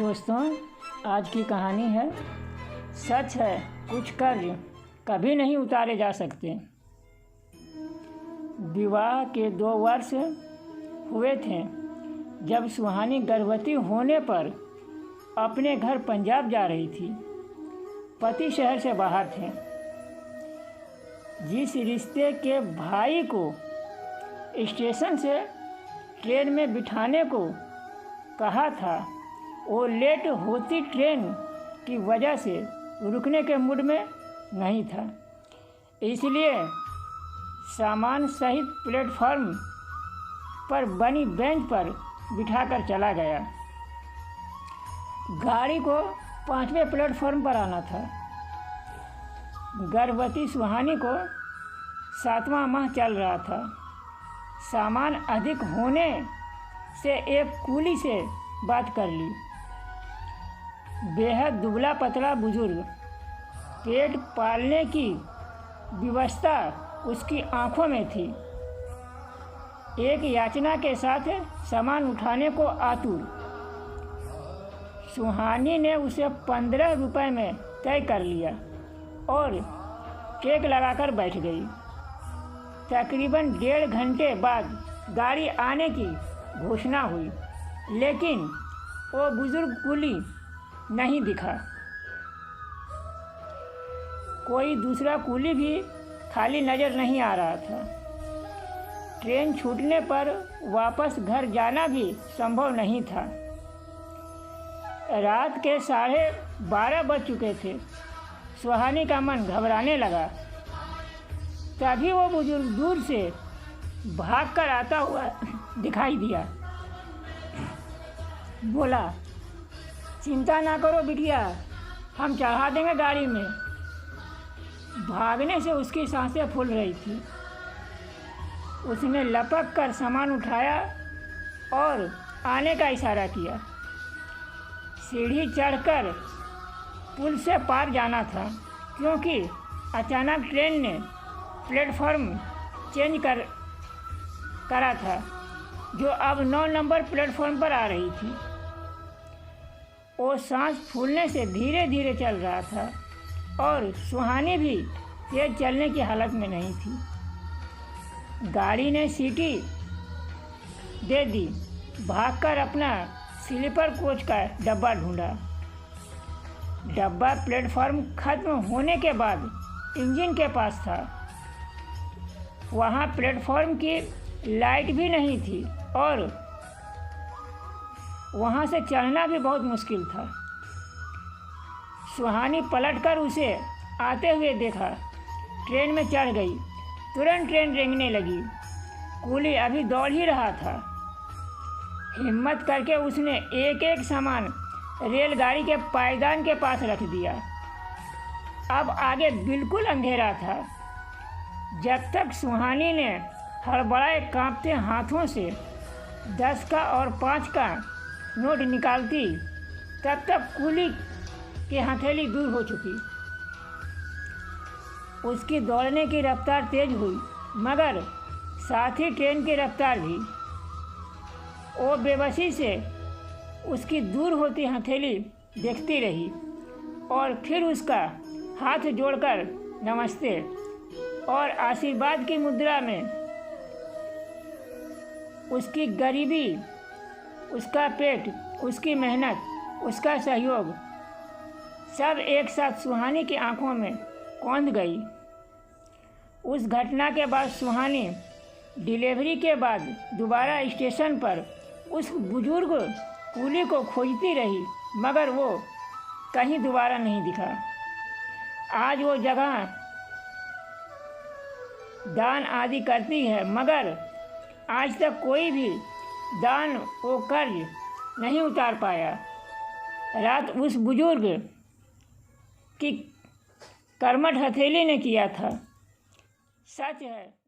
दोस्तों, आज की कहानी है सच है कुछ कर्ज कभी नहीं उतारे जा सकते। विवाह के 2 वर्ष हुए थे जब सुहानी गर्भवती होने पर अपने घर पंजाब जा रही थी। पति शहर से बाहर थे। जिस रिश्ते के भाई को स्टेशन से ट्रेन में बिठाने को कहा था, वो लेट होती ट्रेन की वजह से रुकने के मूड में नहीं था, इसलिए सामान सहित प्लेटफॉर्म पर बनी बेंच पर बिठाकर चला गया। गाड़ी को 5वें प्लेटफॉर्म पर आना था। गर्भवती सुहानी को 7वां माह चल रहा था। सामान अधिक होने से एक कूली से बात कर ली। बेहद दुबला पतला बुजुर्ग, पेट पालने की व्यवस्था उसकी आंखों में थी। एक याचना के साथ सामान उठाने को आतुर। सुहानी ने उसे 15 रुपए में तय कर लिया और टेक लगाकर बैठ गई। तकरीबन 1.5 घंटे बाद गाड़ी आने की घोषणा हुई, लेकिन वो बुजुर्ग कूली नहीं दिखा। कोई दूसरा कूली भी खाली नज़र नहीं आ रहा था। ट्रेन छूटने पर वापस घर जाना भी संभव नहीं था। रात के 12:30 बज चुके थे। सुहानी का मन घबराने लगा। तभी वो बुजुर्ग दूर से भागकर आता हुआ दिखाई दिया। बोला, चिंता ना करो बिटिया, हम चढ़ा देंगे गाड़ी में। भागने से उसकी सांसें फूल रही थी। उसने लपक कर सामान उठाया और आने का इशारा किया। सीढ़ी चढ़कर पुल से पार जाना था, क्योंकि अचानक ट्रेन ने प्लेटफॉर्म चेंज करा था, जो अब 9 नंबर प्लेटफॉर्म पर आ रही थी। वो सांस फूलने से धीरे धीरे चल रहा था और सुहानी भी तेज चलने की हालत में नहीं थी। गाड़ी ने सीटी दे दी। भागकर अपना स्लीपर कोच का डब्बा ढूंढा। डब्बा प्लेटफॉर्म खत्म होने के बाद इंजन के पास था। वहाँ प्लेटफॉर्म की लाइट भी नहीं थी और वहाँ से चढ़ना भी बहुत मुश्किल था। सुहानी पलटकर उसे आते हुए देखा। ट्रेन में चढ़ गई। तुरंत ट्रेन रेंगने लगी। कूली अभी दौड़ ही रहा था। हिम्मत करके उसने एक एक सामान रेलगाड़ी के पायदान के पास रख दिया। अब आगे बिल्कुल अंधेरा था। जब तक सुहानी ने हड़बड़ाए कांपते हाथों से 10 का और 5 का नोट निकालती, तब तक कूली की हथेली दूर हो चुकी। उसकी दौड़ने की रफ्तार तेज हुई, मगर साथ ही ट्रेन की रफ्तार भी। वो बेबसी से उसकी दूर होती हथेली देखती रही और फिर उसका हाथ जोड़कर नमस्ते और आशीर्वाद की मुद्रा में उसकी गरीबी, उसका पेट, उसकी मेहनत, उसका सहयोग सब एक साथ सुहानी की आंखों में कौंध गई। उस घटना के बाद सुहानी डिलीवरी के बाद दोबारा स्टेशन पर उस बुजुर्ग कूली को खोजती रही, मगर वो कहीं दोबारा नहीं दिखा। आज वो जगह दान आदि करती है, मगर आज तक कोई भी दान वो कर्ज नहीं उतार पाया। रात उस बुजुर्ग की कर्मठ हथेली ने किया था। सच है।